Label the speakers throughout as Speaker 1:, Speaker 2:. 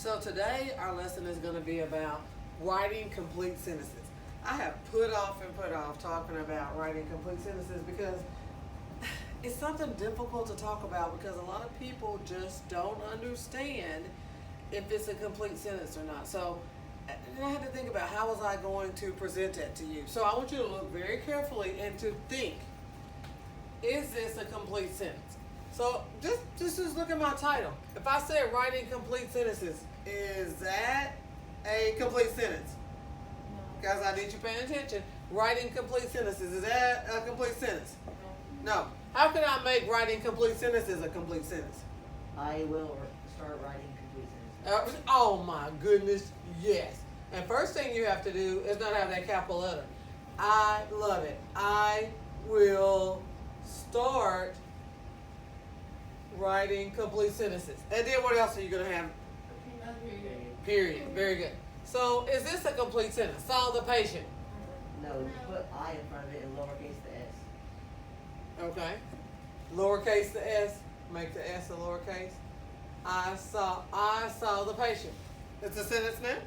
Speaker 1: So today our lesson is going to be about writing complete sentences. I have put off talking about writing complete sentences because it's something difficult to talk about because a lot of people just don't understand if it's a complete sentence or not. So I had to think about how was I going to present that to you. So I want you to look very carefully and to think, is this a complete sentence? So just look at my title. If I say writing complete sentences, is that a complete sentence?
Speaker 2: No.
Speaker 1: Guys, I need you paying attention. Writing complete sentences, is that a complete sentence? No. How can I make writing complete sentences a complete sentence?
Speaker 3: I will start writing complete sentences.
Speaker 1: Oh my goodness, yes. And first thing you have to do is not have that capital letter. I love it. I will start writing complete sentences. And then what else are you going to have? Period. Very good. So is this a complete sentence? Saw the patient.
Speaker 3: No, you put I in front of it and lowercase the s.
Speaker 1: Okay. Lowercase the s. Make the s a lowercase. I saw the patient. It's a sentence now?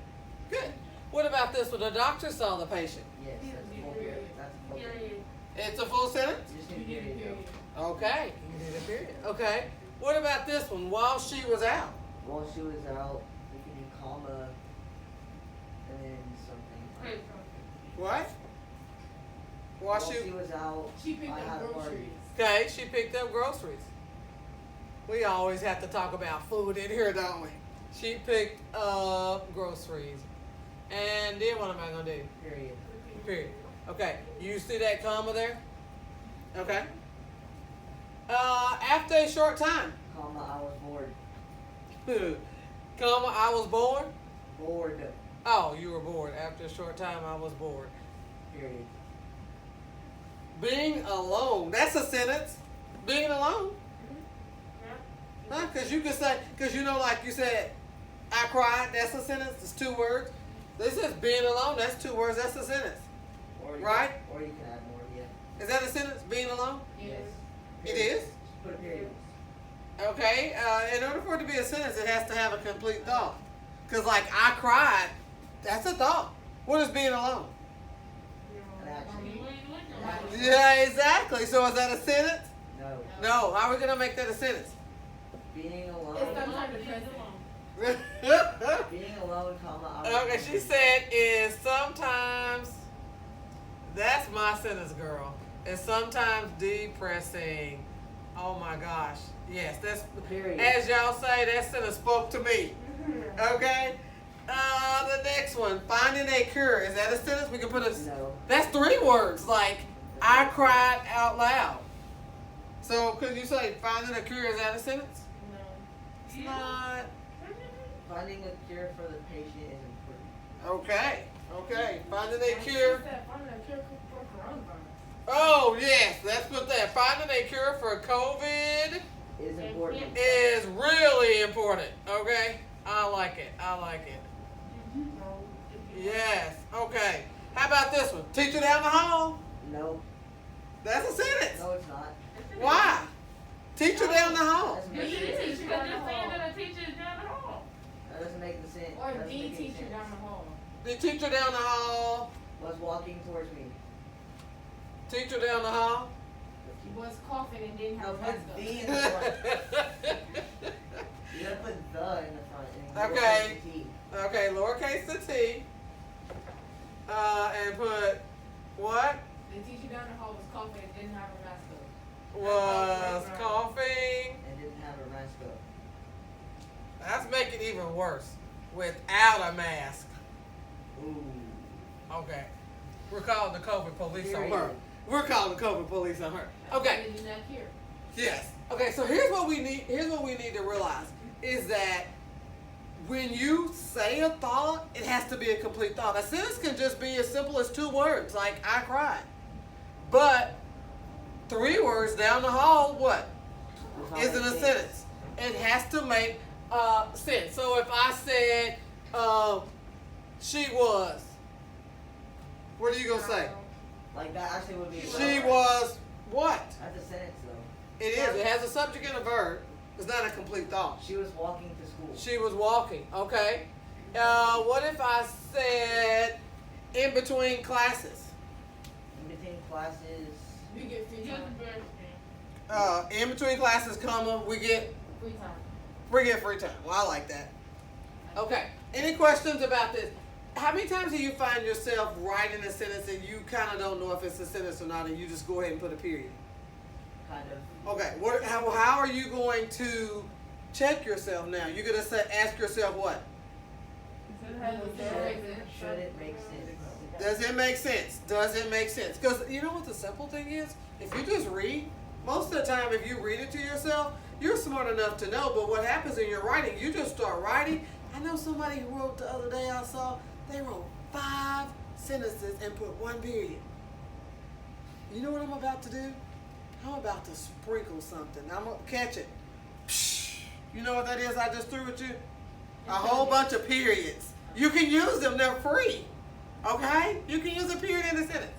Speaker 1: Good. What about this one? The doctor saw the patient.
Speaker 3: Yes, that's a full period. That's a full period.
Speaker 1: It's a full sentence?
Speaker 3: You just need a period though.
Speaker 1: Okay. You need a period. Okay. What about this one? While she was out.
Speaker 3: While she was out, we can do comma and then something.
Speaker 1: What? While she
Speaker 3: was out,
Speaker 2: She picked
Speaker 3: I
Speaker 2: up
Speaker 3: had a party.
Speaker 2: groceries.
Speaker 1: Okay, she picked up groceries. We always have to talk about food in here, don't we? She picked up groceries. And then what am I gonna do?
Speaker 3: Period.
Speaker 1: Period. Okay. You see that comma there? Okay. After a short time.
Speaker 3: Comma, I was bored.
Speaker 1: Comma, I was bored.
Speaker 3: Bored.
Speaker 1: Oh, you were bored. After a short time, I was bored.
Speaker 3: Period.
Speaker 1: Being alone. That's a sentence. Being alone. Huh? Because you can say, because you know, like you said, I cried. That's a sentence. It's 2 words. This is being alone. That's 2 words. That's a sentence.
Speaker 3: Or you
Speaker 1: Right?
Speaker 3: Can, or you can add more, yeah.
Speaker 1: Is that a sentence? Being alone?
Speaker 3: Yes.
Speaker 1: It is?
Speaker 3: Just put a period.
Speaker 1: Okay. In order for it to be a sentence, it has to have a complete thought. Because, like, I cried, that's a thought. What is being alone?
Speaker 3: An action.
Speaker 1: Yeah, exactly. So is that a sentence?
Speaker 3: No.
Speaker 1: No. How are we going to make that a sentence?
Speaker 3: Being alone.
Speaker 2: It's sometimes the present.
Speaker 3: Being alone, comma, I was
Speaker 1: Okay, she said is sometimes, that's my sentence, girl. It's sometimes depressing. Oh my gosh. Yes, that's,
Speaker 3: Period.
Speaker 1: as y'all say, that sentence spoke to me. Okay? The next one, finding a cure. Is that a sentence? We can put a,
Speaker 3: No.
Speaker 1: that's 3 words. Like, I cried out loud. So could you say finding a cure, is that a sentence?
Speaker 2: No.
Speaker 1: It's not.
Speaker 3: Finding a cure for the patient is important.
Speaker 1: Okay. Okay. Finding a cure.
Speaker 2: Finding a cure for coronavirus.
Speaker 1: Oh, yes, let's put that. Finding a cure for COVID
Speaker 3: Is important.
Speaker 1: is really important. Okay? I like it. I like it. Yes. Okay. How about this one? Teacher down the hall?
Speaker 3: No.
Speaker 1: That's a sentence.
Speaker 3: No, it's not.
Speaker 1: Why? Teacher down the hall.
Speaker 3: Doesn't
Speaker 2: Yes,
Speaker 3: make
Speaker 2: it
Speaker 3: sense.
Speaker 2: is. Because they're saying that a teacher is down the hall.
Speaker 3: That doesn't make the sense.
Speaker 2: Or
Speaker 3: doesn't
Speaker 2: the
Speaker 3: make any
Speaker 2: teacher
Speaker 3: sense.
Speaker 2: down the hall.
Speaker 1: The teacher down the hall.
Speaker 3: Was walking towards me.
Speaker 1: Teacher down the hall.
Speaker 2: He was coughing and didn't
Speaker 3: No,
Speaker 2: have a
Speaker 3: put
Speaker 2: mask
Speaker 3: the
Speaker 2: on.
Speaker 3: in the front. You gotta put the in the front. And you
Speaker 1: Okay.
Speaker 3: put the T.
Speaker 1: Okay, lowercase the t. And put what?
Speaker 2: The teacher down the hall was coughing and didn't have a mask on.
Speaker 1: Was coughing.
Speaker 3: And didn't have a mask up.
Speaker 1: Let's make it even worse. Without a mask.
Speaker 3: Ooh.
Speaker 1: Okay. We're calling the COVID police on her.
Speaker 3: Period.
Speaker 1: We're calling the COVID police on her. Okay.
Speaker 2: They did not care.
Speaker 1: Yes. Okay, so here's what we need to realize is that when you say a thought, it has to be a complete thought. A sentence can just be as simple as 2 words, like I cried. But 3 words down the hall, what?
Speaker 3: Does not
Speaker 1: Isn't
Speaker 3: make
Speaker 1: a
Speaker 3: sense.
Speaker 1: sentence. It has to make sense. So if I said she was, what are you gonna say?
Speaker 3: Like that actually would be.
Speaker 1: She was what?
Speaker 3: That's a sentence though.
Speaker 1: It is. It has a subject and a verb. It's not a complete thought.
Speaker 3: She was walking to school.
Speaker 1: She was walking. Okay. What if I said in between classes?
Speaker 3: In between classes,
Speaker 2: We get free time.
Speaker 1: In between classes, comma, we get
Speaker 2: Free time.
Speaker 1: free time. Well, I like that. Okay. Any questions about this? How many times do you find yourself writing a sentence and you kind of don't know if it's a sentence or not, and you just go ahead and put a period?
Speaker 3: kind of.
Speaker 1: Okay. How are you going to check yourself now? You're gonna ask yourself what?
Speaker 3: Should it make sense?
Speaker 1: Does it make sense? Does it make sense? Because you know what the simple thing is? If you just read, most of the time if you read it to yourself, you're smart enough to know, but what happens in your writing, you just start writing. I know somebody who wrote the other day I saw, they wrote 5 sentences and put 1 period. You know what I'm about to do? I'm about to sprinkle something. I'm going to catch it. You know what that is I just threw at you? A whole bunch of periods. You can use them, they're free. Okay? You can use a period in a sentence.